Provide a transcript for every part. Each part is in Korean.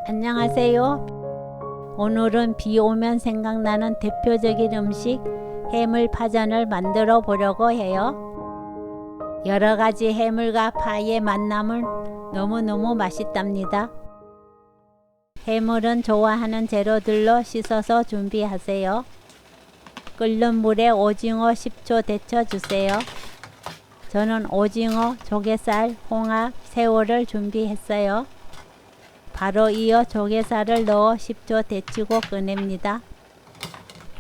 안녕하세요. 오늘은 비 오면 생각나는 대표적인 음식 해물파전을 만들어 보려고 해요. 여러 가지 해물과 파의 만남은 너무너무 맛있답니다. 해물은 좋아하는 재료들로 씻어서 준비하세요. 끓는 물에 오징어 10초 데쳐주세요. 저는 오징어, 조개살, 홍합, 새우를 준비했어요. 바로 이어 조개살을 넣어 10초 데치고 꺼냅니다.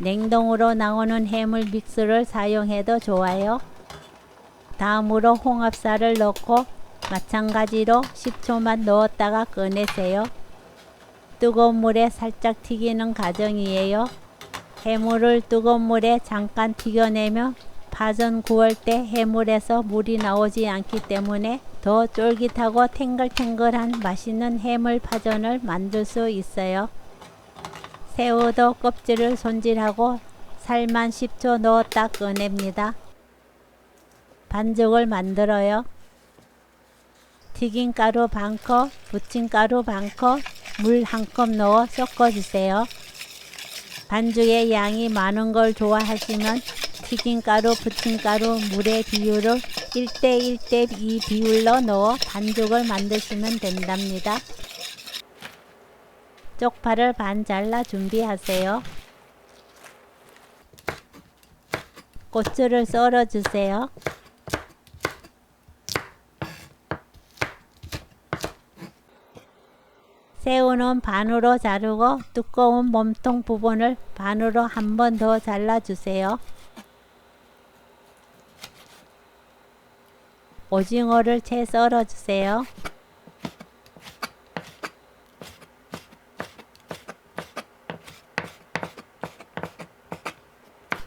냉동으로 나오는 해물 믹스를 사용해도 좋아요. 다음으로 홍합살을 넣고 마찬가지로 10초만 넣었다가 꺼내세요. 뜨거운 물에 살짝 튀기는 과정이에요. 해물을 뜨거운 물에 잠깐 튀겨내면 파전 구울 때 해물에서 물이 나오지 않기 때문에 더 쫄깃하고 탱글탱글한 맛있는 해물 파전을 만들 수 있어요. 새우도 껍질을 손질하고 살만 10초 넣었다 꺼냅니다. 반죽을 만들어요. 튀김가루 반컵, 부침가루 반컵, 물 1컵 넣어 섞어주세요. 반죽의 양이 많은 걸 좋아하시면 튀김가루, 부침가루, 물의 비율을 1대1대2 비율로 넣어 반죽을 만드시면 된답니다. 쪽파를 반 잘라 준비하세요. 고추를 썰어주세요. 새우는 반으로 자르고 두꺼운 몸통 부분을 반으로 한 번 더 잘라주세요. 오징어를 채 썰어주세요.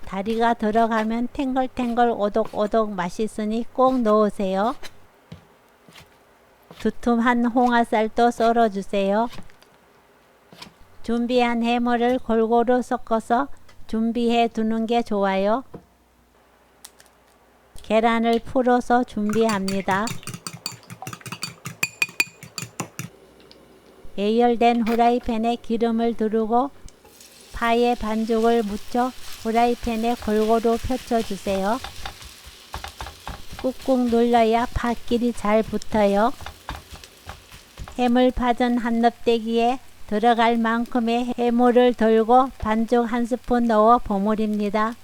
다리가 들어가면 탱글탱글 오독오독 맛있으니 꼭 넣으세요. 두툼한 홍합살도 썰어주세요. 준비한 해물을 골고루 섞어서 준비해 두는 게 좋아요. 계란을 풀어서 준비합니다. 예열된 후라이팬에 기름을 두르고 파에 반죽을 묻혀 후라이팬에 골고루 펼쳐주세요. 꾹꾹 눌러야 파끼리 잘 붙어요. 해물파전 한 넙대기에 들어갈 만큼의 해물을 덜고 반죽 1스푼 넣어 버무립니다.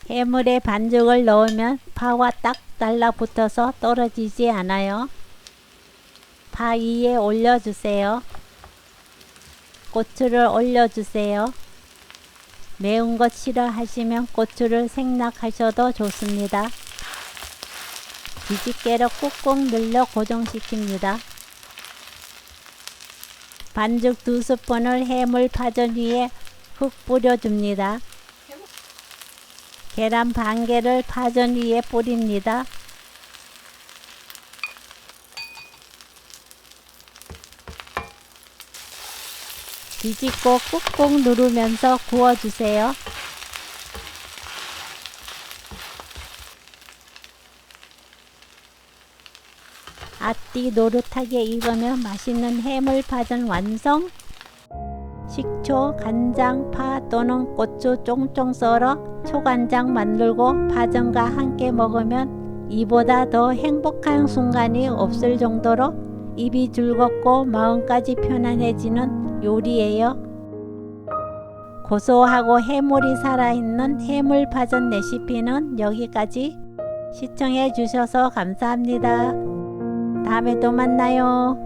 해물에 반죽을 넣으면 파와 딱 달라붙어서 떨어지지 않아요. 파 위에 올려주세요. 고추를 올려주세요. 매운 것 싫어하시면 고추를 생략하셔도 좋습니다. 뒤집개로 꾹꾹 눌러 고정시킵니다. 반죽 2스푼을 해물 파전 위에 흙 뿌려줍니다. 계란 반 개를 파전 위에 뿌립니다. 뒤집고 꾹꾹 누르면서 구워주세요. 앞뒤 노릇하게 익으면 맛있는 해물파전 완성! 식초, 간장, 파 또는 고추 쫑쫑 썰어 초간장 만들고 파전과 함께 먹으면 이보다 더 행복한 순간이 없을 정도로 입이 즐겁고 마음까지 편안해지는 요리예요. 고소하고 해물이 살아있는 해물파전 레시피는 여기까지. 시청해 주셔서 감사합니다. 다음에 또 만나요.